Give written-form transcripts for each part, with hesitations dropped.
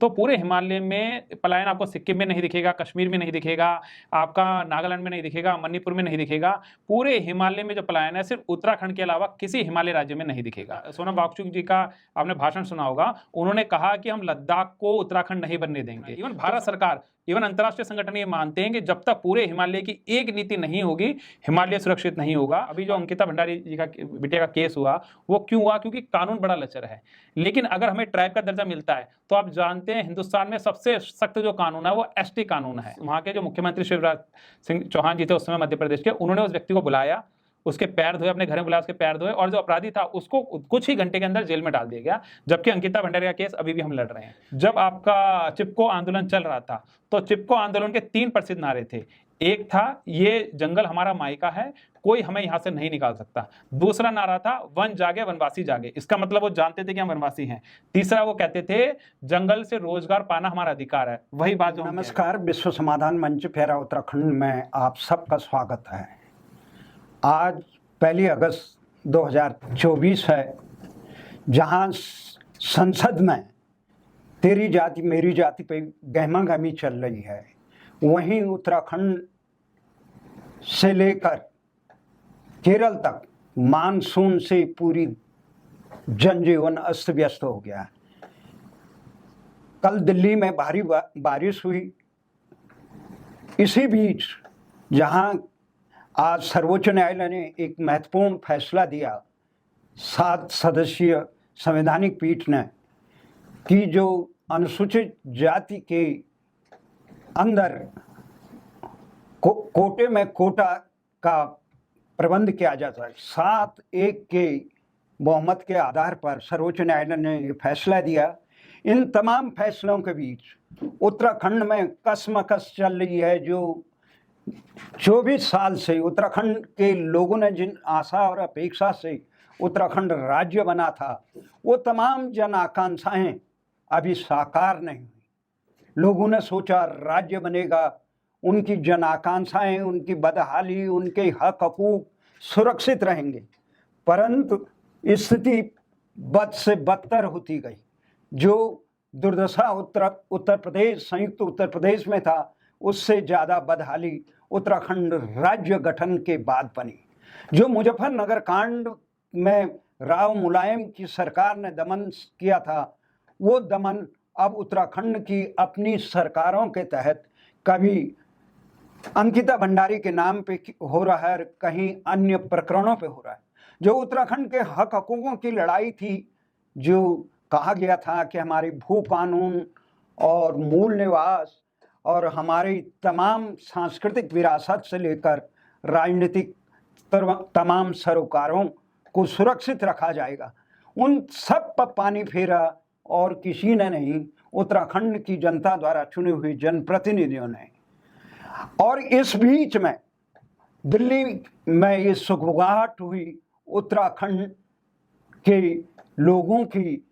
तो पूरे हिमालय में पलायन आपको सिक्किम में नहीं दिखेगा, कश्मीर में नहीं दिखेगा, आपका नागालैंड में नहीं दिखेगा, मणिपुर में नहीं दिखेगा। पूरे हिमालय में जो पलायन है सिर्फ उत्तराखंड के अलावा किसी हिमालय राज्य में नहीं दिखेगा। सोनम वांगचुक जी का आपने भाषण सुना होगा, उन्होंने कहा कि हम लद्दाख को उत्तराखंड नहीं बनने देंगे। इवन भारत सरकार, इवन अंतर्राष्ट्रीय संगठन ये मानते हैं कि जब तक पूरे हिमालय की एक नीति नहीं होगी, हिमालय सुरक्षित नहीं होगा। अभी जो अंकिता भंडारी जी का बिटिया का केस हुआ, वो क्यों हुआ? क्योंकि कानून बड़ा लचर है। लेकिन अगर हमें ट्राइब का दर्जा मिलता है तो आप जानते हैं हिंदुस्तान में सबसे सख्त जो कानून है वो एसटी कानून है। वहां के जो मुख्यमंत्री शिवराज सिंह चौहान जी थे उस समय मध्य प्रदेश के, उन्होंने उस व्यक्ति को बुलाया, उसके पैर धोए, अपने घर में बुलाया, उसके पैर धोए, और जो अपराधी था उसको कुछ ही घंटे के अंदर जेल में डाल दिया गया। जबकि अंकिता भंडारी का केस अभी भी हम लड़ रहे हैं। जब आपका चिपको आंदोलन चल रहा था तो चिपको आंदोलन के 3 प्रसिद्ध नारे थे। एक था ये जंगल हमारा मायका है, कोई हमें यहां से नहीं निकाल सकता। दूसरा नारा था वन जागे वनवासी जागे, इसका मतलब वो जानते थे कि हम वनवासी हैं। तीसरा वो कहते थे जंगल से रोजगार पाना हमारा अधिकार है। वही बात जो नमस्कार, विश्व समाधान मंच फेरा उत्तराखंड में आप सबका स्वागत है। आज 1 अगस्त 2024 है, जहां संसद में तेरी जाति मेरी जाति पे गहमागहमी चल रही है, वहीं उत्तराखंड से लेकर केरल तक मानसून से पूरी जनजीवन अस्त व्यस्त हो गया है। कल दिल्ली में भारी बारिश हुई। इसी बीच जहां आज सर्वोच्च न्यायालय ने एक महत्वपूर्ण फैसला दिया, 7 सदस्यीय संवैधानिक पीठ ने, कि जो अनुसूचित जाति के अंदर कोटे में कोटा का प्रबंध किया जाता है। 7-1 के बहुमत के आधार पर सर्वोच्च न्यायालय ने यह फैसला दिया। इन तमाम फैसलों के बीच उत्तराखंड में कसमकस चल रही है। जो 24 साल से उत्तराखंड के लोगों ने जिन आशा और अपेक्षा से उत्तराखंड राज्य बना था, वो तमाम जन आकांक्षाएं अभी साकार नहीं हुई। लोगों ने सोचा राज्य बनेगा, उनकी जन आकांक्षाएं, उनकी बदहाली, उनके हक हकूक सुरक्षित रहेंगे, परंतु स्थिति बद से बदतर होती गई। जो दुर्दशा उत्तर प्रदेश, संयुक्त उत्तर प्रदेश में था, उससे ज़्यादा बदहाली उत्तराखंड राज्य गठन के बाद बनी। जो मुजफ्फरनगर कांड में राव मुलायम की सरकार ने दमन किया था, वो दमन अब उत्तराखंड की अपनी सरकारों के तहत कभी अंकिता भंडारी के नाम पे हो रहा है, कहीं अन्य प्रकरणों पे हो रहा है। जो उत्तराखंड के हक हकूकों की लड़ाई थी, जो कहा गया था कि हमारे भू कानून और मूल निवास और हमारी तमाम सांस्कृतिक विरासत से लेकर राजनीतिक तमाम सरोकारों को सुरक्षित रखा जाएगा, उन सब पर पानी फेरा और किसी ने नहीं, उत्तराखंड की जनता द्वारा चुने हुए जनप्रतिनिधियों ने। और इस बीच में दिल्ली में ये सुगबुगाहट हुई, उत्तराखंड के लोगों की,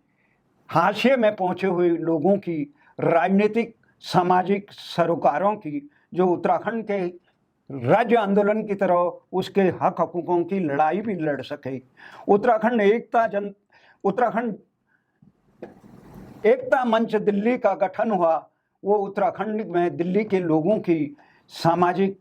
हाशिए में पहुंचे हुए लोगों की, राजनीतिक सामाजिक सरोकारों की, जो उत्तराखंड के राज्य आंदोलन की तरह उसके हक हकूकों की लड़ाई भी लड़ सके। उत्तराखंड एकता मंच दिल्ली का गठन हुआ। वो उत्तराखंड में दिल्ली के लोगों की सामाजिक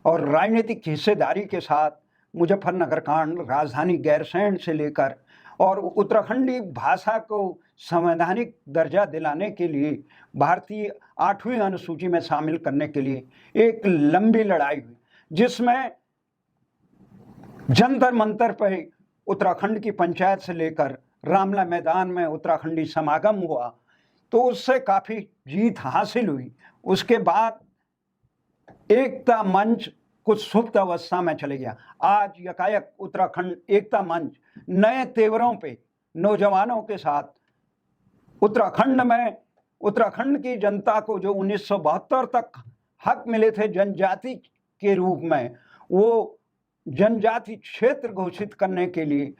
और राजनीतिक हिस्सेदारी के साथ मुजफ्फरनगर कांड, राजधानी गैरसैंण से लेकर और उत्तराखंडी भाषा को संवैधानिक दर्जा दिलाने के लिए, भारतीय 8वीं अनुसूची में शामिल करने के लिए एक लंबी लड़ाई हुई, जिसमें जंतर मंतर पर उत्तराखंड की पंचायत से लेकर रामला मैदान में उत्तराखंडी समागम हुआ, तो उससे काफ़ी जीत हासिल हुई। उसके बाद एकता मंच कुछ सुप्त अवस्था में चले गया। आज यकायक उत्तराखंड एकता मंच नए तेवरों पे, नौजवानों के साथ उत्तराखंड की जनता को जो 1972 तक हक मिले थे जनजाति के रूप में, वो जनजाति क्षेत्र घोषित करने के लिए,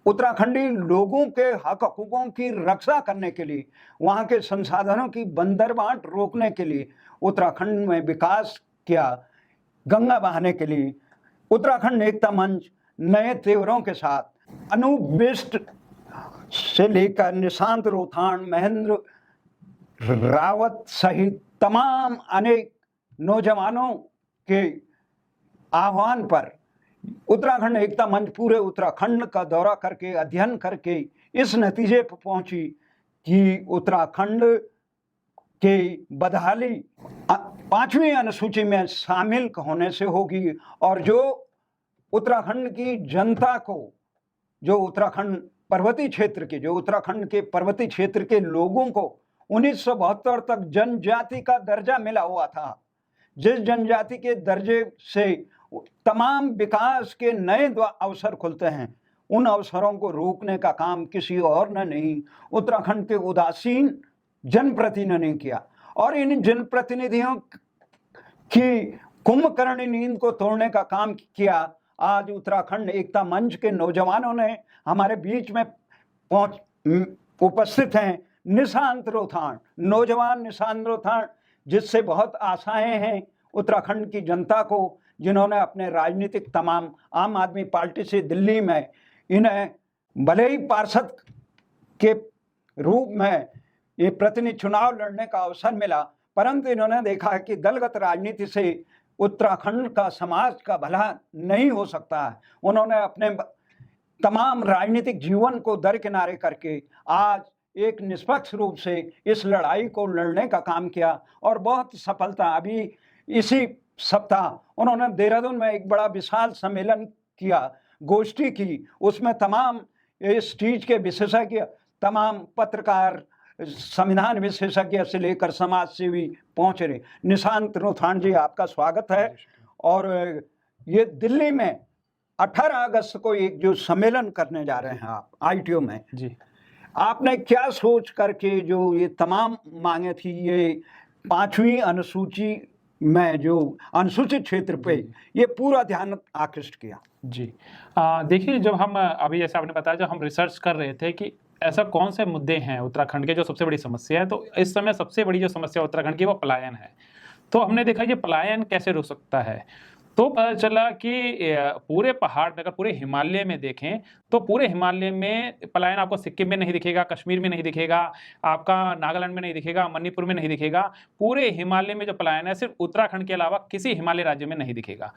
उत्तराखंडी लोगों के हक हकूकों की रक्षा करने के लिए, वहाँ के संसाधनों की बंदरबांट रोकने के लिए उत्तराखंड में विकास किया, गंगा बहाने के लिए उत्तराखंड एकता मंच नए तेवरों के साथ अनूप बिष्ट से लेकर निशांत रोथाण, महेंद्र रावत सहित तमाम अनेक नौजवानों के आह्वान पर उत्तराखंड एकता मंच पूरे उत्तराखंड का दौरा करके अध्ययन करके इस नतीजे पर पहुंची कि उत्तराखंड के बदहाली 5वीं अनुसूची में शामिल होने से होगी, और जो उत्तराखंड की जनता को, जो उत्तराखंड पर्वतीय क्षेत्र के, जो उत्तराखंड के पर्वतीय क्षेत्र के लोगों को 1972 तक जनजाति का दर्जा मिला हुआ था, जिस जनजाति के दर्जे से तमाम विकास के नए अवसर खुलते हैं, उन अवसरों को रोकने का काम किसी और ने नहीं, उत्तराखंड के उदासीन जनप्रतिनिधियों ने किया। और इन जनप्रतिनिधियों की कुंभकर्ण नींद को तोड़ने का काम किया आज उत्तराखंड एकता मंच के नौजवानों ने। हमारे बीच में उपस्थित हैं निशांत रोथाण, नौजवान निशांत रोथाण, जिससे बहुत आशाएं हैं उत्तराखंड की जनता को, जिन्होंने अपने राजनीतिक तमाम आम आदमी पार्टी से दिल्ली में इन्हें भले ही पार्षद के रूप में ये प्रतिनिधि चुनाव लड़ने का अवसर मिला, परंतु इन्होंने देखा कि दलगत राजनीति से उत्तराखंड का समाज का भला नहीं हो सकता है। उन्होंने अपने तमाम राजनीतिक जीवन को दरकिनारे करके आज एक निष्पक्ष रूप से इस लड़ाई को लड़ने का काम किया, और बहुत सफलता। अभी इसी सप्ताह उन्होंने देहरादून में एक बड़ा विशाल सम्मेलन किया, गोष्ठी की, उसमें तमाम इस चीज के विशेषज्ञ, तमाम पत्रकार, संविधान विशेषज्ञ से लेकर समाज सेवी पहुंच रहे। निशांत रोथाण जी, आपका स्वागत है। और ये दिल्ली में 18 अगस्त को एक जो सम्मेलन करने जा रहे हैं आप ITO में जी, आपने क्या सोच करके जो ये तमाम मांगे थी, ये 5वीं अनुसूची में जो अनुसूचित क्षेत्र पे ये पूरा ध्यान आकृष्ट किया? जी, देखिए, जब हम अभी जैसे आपने बताया, जब हम रिसर्च कर रहे थे कि ऐसा कौन से मुद्दे हैं उत्तराखंड के जो सबसे बड़ी समस्या है, तो इस समय सबसे बड़ी जो समस्या उत्तराखंड की वो पलायन है। तो हमने देखा ये पलायन कैसे रुक सकता है, तो पता चला कि पूरे पहाड़ में, अगर पूरे हिमालय में देखें तो पूरे हिमालय में पलायन आपको सिक्किम में नहीं दिखेगा, कश्मीर में नहीं दिखेगा, आपका नागालैंड में नहीं दिखेगा, मणिपुर में नहीं दिखेगा। पूरे हिमालय में जो पलायन है सिर्फ उत्तराखंड के अलावा किसी हिमालय राज्य में नहीं दिखेगा।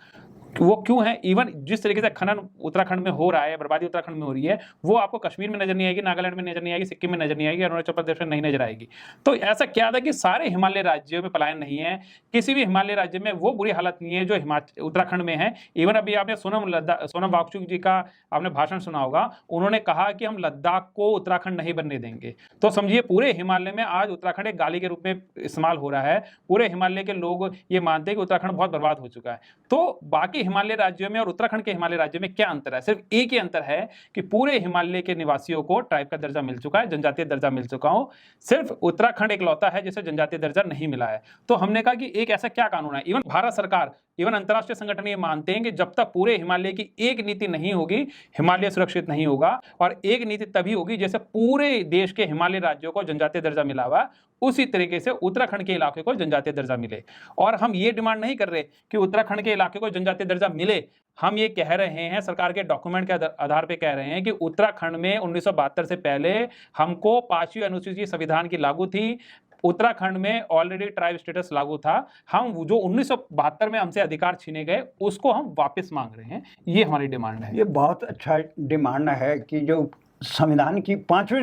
वो क्यों है? इवन जिस तरीके से खनन उत्तराखंड में हो रहा है, बर्बादी उत्तराखंड में हो रही है, वो आपको कश्मीर में नजर नहीं आएगी, नागालैंड में नजर नहीं आएगी, सिक्किम में नजर नहीं आएगी, अरुणाचल प्रदेश में नहीं नजर आएगी। तो ऐसा क्या था कि सारे हिमालय राज्यों में पलायन नहीं है, किसी भी हिमालय राज्य में वो बुरी हालत नहीं है जो उत्तराखंड में है। इवन अभी आपने सोनम वांगचुक जी का आपने भाषण सुना होगा, उन्होंने कहा कि हम लद्दाख को उत्तराखंड नहीं बनने देंगे। तो समझिए पूरे हिमालय में आज उत्तराखंड एक गाली के रूप में इस्तेमाल हो रहा है। पूरे हिमालय के लोग ये मानते हैं कि उत्तराखंड बहुत बर्बाद हो चुका है। तो बाकी हिमालय राज्यों में और उत्तराखंड के हिमालय राज्य में क्या अंतर है? सिर्फ एक ही अंतर है कि पूरे हिमालय के निवासियों को ट्राइब का दर्जा मिल चुका है, जनजातीय दर्जा मिल चुका हो। सिर्फ उत्तराखंड इकलौता है जिसे जनजातीय दर्जा नहीं मिला है। तो हमने कहा कि एक ऐसा क्या कानून है, इवन भारत सरकार, इवन अंतर्राष्ट्रीय संगठन ये मानते हैं कि जब तक पूरे हिमालय की एक नीति नहीं होगी, हिमालय सुरक्षित नहीं होगा। और एक नीति तभी होगी जैसे पूरे देश के हिमालय राज्यों को जनजातीय दर्जा मिला हुआ, उसी तरीके से उत्तराखंड के इलाके को जनजातीय दर्जा मिले। और हम ये डिमांड नहीं कर रहे कि उत्तराखंड के इलाके को जनजातीय दर्जा मिले, हम ये कह रहे हैं, सरकार के डॉक्यूमेंट के आधार पे कह रहे हैं कि उत्तराखंड में 1972 से पहले हमको 5वीं अनुसूची संविधान की लागू थी। उत्तराखंड में ऑलरेडी ट्राइब स्टेटस लागू था। हम जो 1972 में हमसे अधिकार छीने गए उसको हम वापस मांग रहे हैं। ये हमारी डिमांड है। ये बहुत अच्छा डिमांड है कि जो संविधान की 5वीं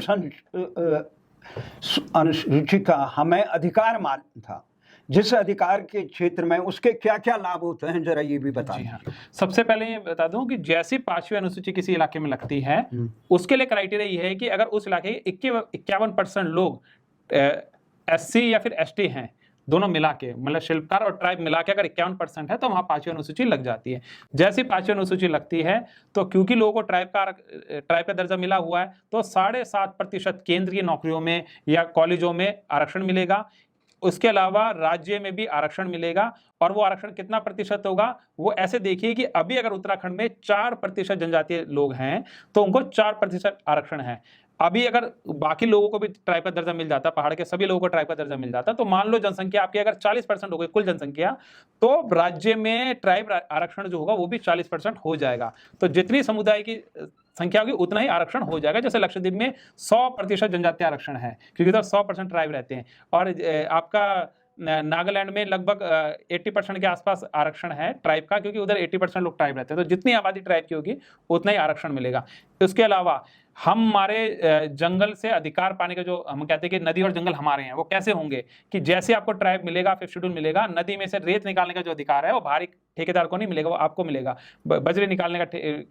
अनुसूची का हमें अधिकार मालूम था, जिस अधिकार के क्षेत्र में उसके क्या क्या लाभ होते हैं, जरा ये भी बताएं। हाँ। सबसे पहले ये बता दूं कि जैसी 5वीं अनुसूची किसी इलाके में लगती है, उसके लिए क्राइटेरिया ये है कि अगर उस इलाके के 51% लोग SC या फिर ST हैं, दोनों मिला के, मतलब शिल्पकार और ट्राइब मिला के अगर 51% है तो वहां 5वीं अनुसूची लग जाती है। जैसी 5वीं अनुसूची लगती है तो क्योंकि लोगों को ट्राइब का दर्जा मिला हुआ है, तो 7.5% केंद्रीय नौकरियों में या कॉलेजों में आरक्षण मिलेगा। उसके अलावा राज्य में भी आरक्षण मिलेगा। और वो आरक्षण कितना प्रतिशत होगा, वो ऐसे देखिए कि अभी अगर उत्तराखंड में 4% जनजातीय लोग हैं तो उनको 4% आरक्षण है। अभी अगर बाकी लोगों को भी ट्राइब का दर्जा मिल जाता, पहाड़ के सभी लोगों को ट्राइब का दर्जा मिल जाता, तो मान लो जनसंख्या आपकी अगर 40% हो गई कुल जनसंख्या, तो राज्य में ट्राइब आरक्षण जो होगा वो भी 40% हो जाएगा। तो जितनी समुदाय की संख्या होगी उतना ही आरक्षण हो जाएगा। जैसे लक्षद्वीप में 100% जनजातीय आरक्षण है क्योंकि उधर 100% ट्राइब रहते हैं, और आपका नागालैंड में लगभग 80% के आसपास आरक्षण है ट्राइब का, क्योंकि उधर 80% लोग ट्राइब रहते हैं। तो जितनी आबादी ट्राइब की होगी उतना ही आरक्षण मिलेगा। उसके अलावा हमारे जंगल से अधिकार पाने के, जो हम कहते हैं कि नदी और जंगल हमारे हैं, वो कैसे होंगे कि जैसे आपको ट्राइब मिलेगा, 5th शेड्यूल मिलेगा, नदी में से रेत निकालने का जो अधिकार है वो बाहरी ठेकेदार को नहीं मिलेगा, वो आपको मिलेगा। बजरी निकालने का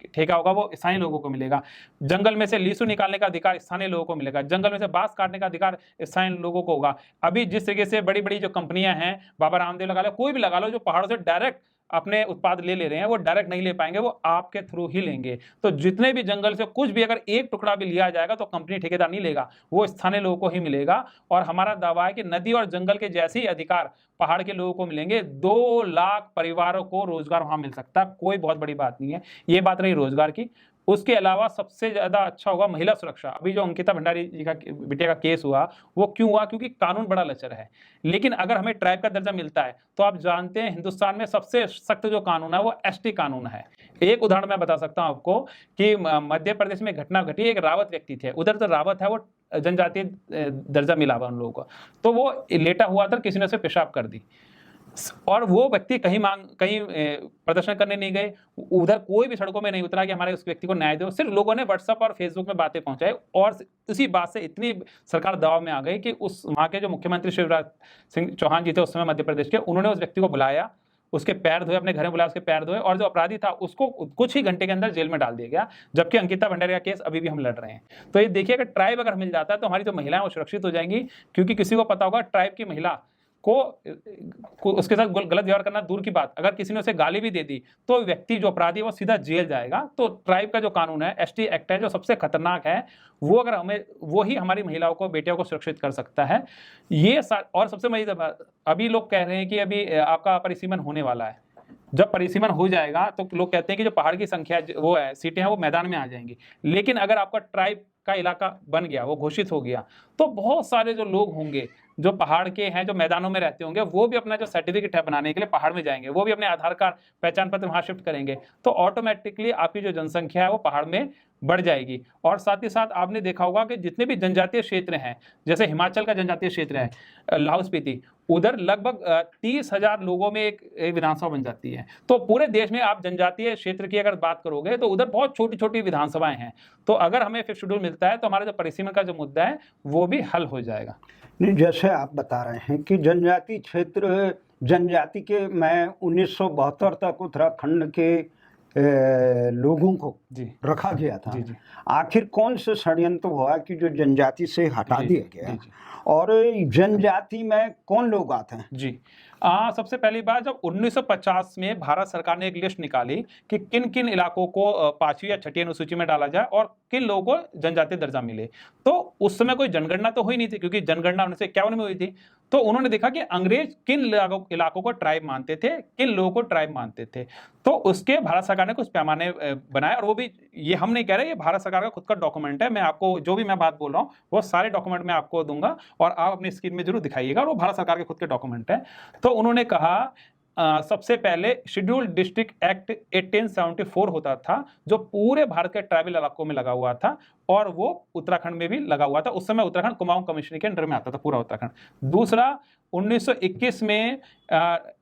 ठेका होगा वो स्थानीय लोगों को मिलेगा। जंगल में से लीसू निकालने का अधिकार स्थानीय लोगों को मिलेगा। जंगल में से बांस काटने का अधिकार स्थानीय लोगों को होगा। अभी जिस तरीके से बड़ी बड़ी जो कंपनियां हैं, बाबा रामदेव लगा लो, कोई भी लगा लो, जो पहाड़ों से डायरेक्ट अपने उत्पाद ले रहे हैं, वो डायरेक्ट नहीं ले पाएंगे, वो आपके थ्रू ही लेंगे। तो जितने भी जंगल से कुछ भी अगर एक टुकड़ा भी लिया जाएगा तो कंपनी ठेकेदार नहीं लेगा, वो स्थानीय लोगों को ही मिलेगा। और हमारा दावा है कि नदी और जंगल के जैसे ही अधिकार पहाड़ के लोगों को मिलेंगे। 2 लाख परिवारों को रोजगार वहां मिल सकता है, कोई बहुत बड़ी बात नहीं है। ये बात रही रोजगार की। उसके अलावा सबसे ज्यादा अच्छा होगा महिला सुरक्षा। अभी जो अंकिता भंडारी जी का बिटिया का केस हुआ, वो क्यों हुआ? क्योंकि कानून बड़ा लचर है। लेकिन अगर हमें ट्राइब का दर्जा मिलता है तो आप जानते हैं हिंदुस्तान में सबसे सख्त जो कानून है वो एसटी कानून है। एक उदाहरण मैं बता सकता हूं आपको कि मध्य प्रदेश में घटना घटी। एक रावत व्यक्ति थे, उधर तो रावत है, वो जनजातीय दर्जा मिला हुआ उन लोगों को, तो वो लेटा हुआ था, किसी ने उसे पेशाब कर दी, और वो व्यक्ति कहीं प्रदर्शन करने नहीं गए, उधर कोई भी सड़कों में नहीं उतरा कि हमारे उस व्यक्ति को न्याय दो। सिर्फ लोगों ने व्हाट्सएप और फेसबुक में बातें पहुंचाई, और उसी बात से इतनी सरकार दबाव में आ गई कि उस वहां के जो मुख्यमंत्री शिवराज सिंह चौहान जी थे उस समय मध्य प्रदेश के, उन्होंने उस व्यक्ति को बुलाया, उसके पैर धोए, अपने घर में बुलाया, उसके पैर धोए, और जो अपराधी था उसको कुछ ही घंटे के अंदर जेल में डाल दिया गया। जबकि अंकिता भंडारी का केस अभी भी हम लड़ रहे हैं। तो ये देखिए, अगर ट्राइब अगर मिल जाता है तो हमारी जो महिलाएं वो सुरक्षित हो जाएंगी, क्योंकि किसी को पता होगा ट्राइब की महिला को उसके साथ गलत व्यवहार करना दूर की बात, अगर किसी ने उसे गाली भी दे दी तो व्यक्ति जो अपराधी है वो सीधा जेल जाएगा। तो ट्राइब का जो कानून है, एसटी एक्ट है, जो सबसे खतरनाक है, वो अगर हमें, वो ही हमारी महिलाओं को, बेटियों को सुरक्षित कर सकता है। ये और सबसे मजेदार बात, अभी लोग कह रहे हैं कि अभी आपका परिसीमन होने वाला है। जब परिसीमन हो जाएगा तो लोग कहते हैं कि जो पहाड़ की संख्या वो है, सीटें हैं, वो मैदान में आ जाएंगी। लेकिन अगर आपका ट्राइब का इलाका बन गया, वो घोषित हो गया, तो बहुत सारे जो लोग होंगे जो पहाड़ के हैं, जो मैदानों में रहते होंगे, वो भी अपना जो सर्टिफिकेट है बनाने के लिए पहाड़ में जाएंगे, वो भी अपने आधार कार्ड, पहचान पत्र वहां शिफ्ट करेंगे। तो ऑटोमेटिकली आपकी जो जनसंख्या है वो पहाड़ में बढ़ जाएगी। और साथ ही साथ आपने देखा होगा कि जितने भी जनजातीय क्षेत्र हैं, जैसे हिमाचल का जनजातीय क्षेत्र है लाहौल स्पीति, उधर लगभग 30,000 लोगों में एक विधानसभा बन जाती है। तो पूरे देश में आप जनजातीय क्षेत्र की अगर बात करोगे तो उधर बहुत छोटी छोटी विधानसभाएं हैं। तो अगर हमें 5th शेड्यूल मिलता है तो हमारा जो परिसीमन का जो मुद्दा है वो भी हल हो जाएगा। नहीं, जैसे आप बता रहे हैं कि जनजाति क्षेत्र, जनजाति के, मैं 1972 तक उत्तराखंड के लोगों को रखा गया था। आखिर कौन से षड्यंत्र हुआ कि जो जनजाति से हटा दिया गया? और जनजाति में कौन लोग आते हैं? जी, सबसे पहली बात, जब 1950 में भारत सरकार ने एक लिस्ट निकाली कि किन किन इलाकों को 5वीं या 6ठी अनुसूची में डाला जाए और किन लोगों को जनजातीय दर्जा मिले, तो उस समय कोई जनगणना तो हुई नहीं थी, क्योंकि जनगणना 1951 में हुई थी। तो उन्होंने देखा कि अंग्रेज किन इलाकों को ट्राइब मानते थे, किन लोगों को ट्राइब मानते थे। तो उसके भारत सरकार ने कुछ पैमाने बनाए, और वो भी, ये हम नहीं कह रहे, ये भारत सरकार का खुद का डॉक्यूमेंट है। मैं आपको जो भी मैं बात बोल रहा हूँ वो सारे डॉक्यूमेंट मैं आपको दूंगा, और आप अपनी स्क्रीन में जरूर दिखाइएगा, और वो भारत सरकार के खुद के डॉक्यूमेंट है। तो उन्होंने कहा, सबसे पहले शेड्यूल डिस्ट्रिक्ट एक्ट 1874 होता था, जो पूरे भारत के ट्राइबल इलाकों में लगा हुआ था, और वो उत्तराखंड में भी लगा हुआ था। उस समय उत्तराखंड कुमाऊं कमीशन के अंडर में आता था पूरा उत्तराखंड। दूसरा, 1921 में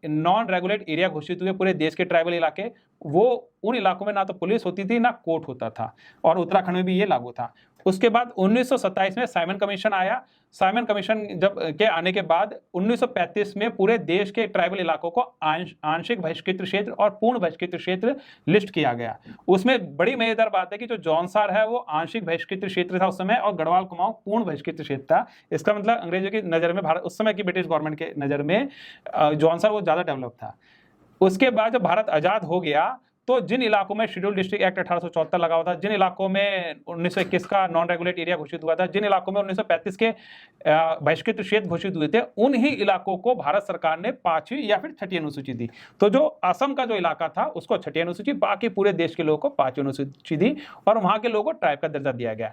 नॉन रेगुलेट एरिया घोषित हुए पूरे देश के ट्राइबल इलाके। वो उन इलाकों में ना तो पुलिस होती थी ना कोर्ट होता था, और उत्तराखंड में भी ये लागू था। उसके बाद 1927 में साइमन कमीशन आया। साइमन कमीशन जब के आने के बाद 1935 में पूरे देश के ट्राइबल इलाकों को आंशिक बहिष्कृत क्षेत्र और पूर्ण बहिष्कृत क्षेत्र लिस्ट किया गया। उसमें बड़ी मजेदार बात है कि जो जौनसार है वो आंशिक बहिष्कृत क्षेत्र था उस समय, और गढ़वाल कुमाऊं पूर्ण बहिष्कृत क्षेत्र था। इसका मतलब अंग्रेजों की नज़र में, भारत उस समय की ब्रिटिश गवर्नमेंट के नज़र में जौनसार वो ज़्यादा डेवलप था। उसके बाद जब भारत आज़ाद हो गया तो जिन इलाकों में शेड्यूल डिस्ट्रिक्ट एक्ट 1874 लगा हुआ था, जिन इलाकों में 1921 का नॉन रेगुलेट एरिया घोषित हुआ था, जिन इलाकों में 1935 के बहिष्कृत क्षेत्र घोषित हुए थे, उन्हीं इलाकों को भारत सरकार ने 5वीं या फिर 6ठी अनुसूची दी। तो जो असम का जो इलाका था उसको 6ठी अनुसूची, बाकी पूरे देश के लोगों को 5वीं अनुसूची दी, और वहां के लोगों को ट्राइब का दर्जा दिया गया।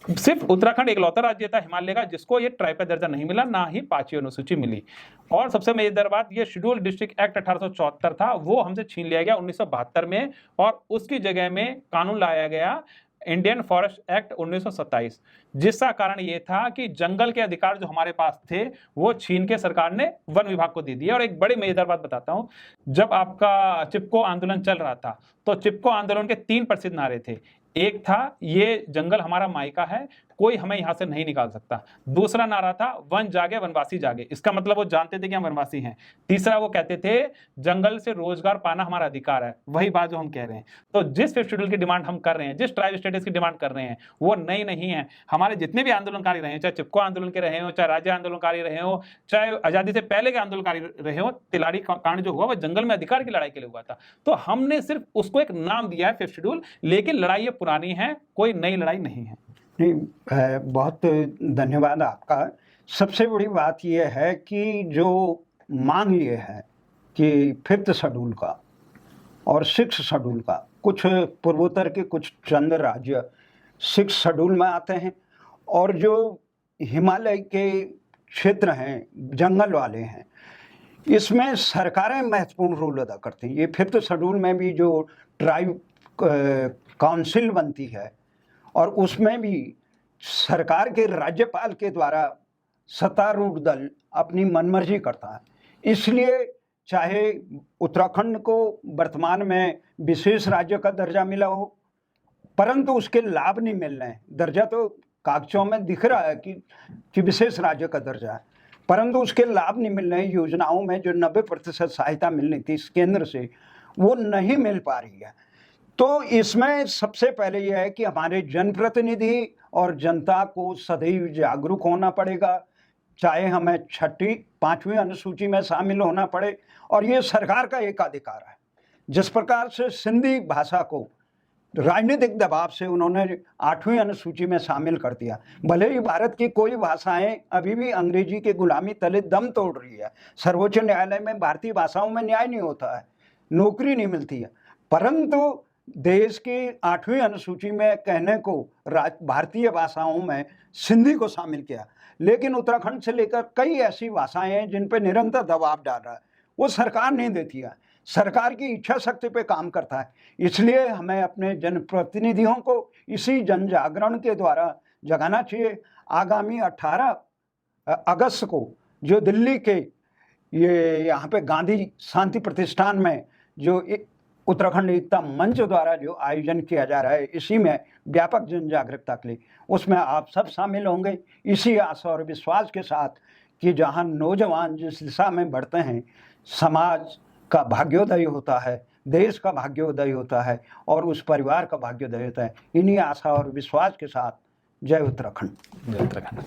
सिर्फ उत्तराखंड एकलौता राज्य था हिमालय का जिसको ये ट्राइब का दर्जा नहीं मिला, ना ही 5वीं अनुसूची मिली। और सबसे मजेदार बात, ये शेड्यूल डिस्ट्रिक्ट एक्ट 1874 था, वो हमसे छीन लिया गया 1972 में, और उसकी जगह में कानून लाया गया इंडियन फॉरेस्ट एक्ट 1927, जिसका कारण ये था कि जंगल के अधिकार जो हमारे पास थे वो छीन के सरकार ने वन विभाग को दे दिया। और एक बड़ी मजेदार बात बताता हूं, जब आपका चिपको आंदोलन चल रहा था तो चिपको आंदोलन के 3 प्रसिद्ध नारे थे। एक था ये जंगल हमारा मायका है, कोई हमें यहां से नहीं निकाल सकता। दूसरा नारा था वन जागे वनवासी जागे, इसका मतलब वो जानते थे कि हम वनवासी हैं। तीसरा वो कहते थे जंगल से रोजगार पाना हमारा अधिकार है, वही बात जो हम कह रहे हैं। तो जिस 5th शेड्यूल की डिमांड हम कर रहे हैं, जिस ट्राइब स्टेटस की डिमांड कर रहे हैं, वो नई नहीं है। हमारे जितने भी आंदोलनकारी रहे हैं, चाहे चिपको आंदोलन के रहे हो, चाहे राज्य आंदोलनकारी रहे हो, चाहे आजादी से पहले के आंदोलनकारी रहे हो, तिलारी कांड जो हुआ वो जंगल में अधिकार की लड़ाई के लिए हुआ था। तो हमने सिर्फ उसको एक नाम दिया है 5th शेड्यूल, लेकिन लड़ाई ये पुरानी है, कोई नई लड़ाई नहीं है। नहीं, बहुत धन्यवाद आपका। सबसे बड़ी बात यह है कि जो मांग ये है कि 5th शेड्यूल का और 6th शेड्यूल का, कुछ पूर्वोत्तर के कुछ चंद राज्य 6th शेड्यूल में आते हैं, और जो हिमालय के क्षेत्र हैं, जंगल वाले हैं, इसमें सरकारें महत्वपूर्ण रोल अदा करती हैं। ये 5th शेड्यूल में भी जो ट्राइब काउंसिल बनती है, और उसमें भी सरकार के राज्यपाल के द्वारा सत्तारूढ़ दल अपनी मनमर्जी करता है। इसलिए चाहे उत्तराखंड को वर्तमान में विशेष राज्य का दर्जा मिला हो, परंतु उसके लाभ नहीं मिल रहे हैं। दर्जा तो कागजों में दिख रहा है कि विशेष राज्य का दर्जा है, परंतु उसके लाभ नहीं मिल रहे हैं। योजनाओं में जो 90% सहायता मिलनी थी इस केंद्र से, वो नहीं मिल पा रही है। तो इसमें सबसे पहले यह है कि हमारे जनप्रतिनिधि और जनता को सदैव जागरूक होना पड़ेगा, चाहे हमें 6ठी 5वीं अनुसूची में शामिल होना पड़े। और ये सरकार का एक अधिकार है। जिस प्रकार से सिंधी भाषा को राजनीतिक दबाव से उन्होंने 8वीं अनुसूची में शामिल कर दिया, भले ही भारत की कोई भाषाएं अभी भी अंग्रेजी की गुलामी तले दम तोड़ रही है। सर्वोच्च न्यायालय में भारतीय भाषाओं में न्याय नहीं होता है, नौकरी नहीं मिलती है, परंतु देश की 8वीं अनुसूची में कहने को भारतीय भाषाओं में सिंधी को शामिल किया। लेकिन उत्तराखंड से लेकर कई ऐसी भाषाएं हैं जिन पर निरंतर दबाव डाल रहा है, वो सरकार नहीं देती है। सरकार की इच्छा शक्ति पे काम करता है। इसलिए हमें अपने जनप्रतिनिधियों को इसी जन जागरण के द्वारा जगाना चाहिए। आगामी 18 अगस्त को जो दिल्ली के ये यहाँ पे गांधी शांति प्रतिष्ठान में जो उत्तराखंड एकता मंच द्वारा जो आयोजन किया जा रहा है, इसी में व्यापक जन जागरूकता के लिए, उसमें आप सब शामिल होंगे, इसी आशा और विश्वास के साथ कि जहां नौजवान जिस दिशा में बढ़ते हैं, समाज का भाग्योदय होता है, देश का भाग्योदय होता है, और उस परिवार का भाग्योदय होता है। इन्हीं आशा और विश्वास के साथ जय उत्तराखंड। जय उत्तराखंड।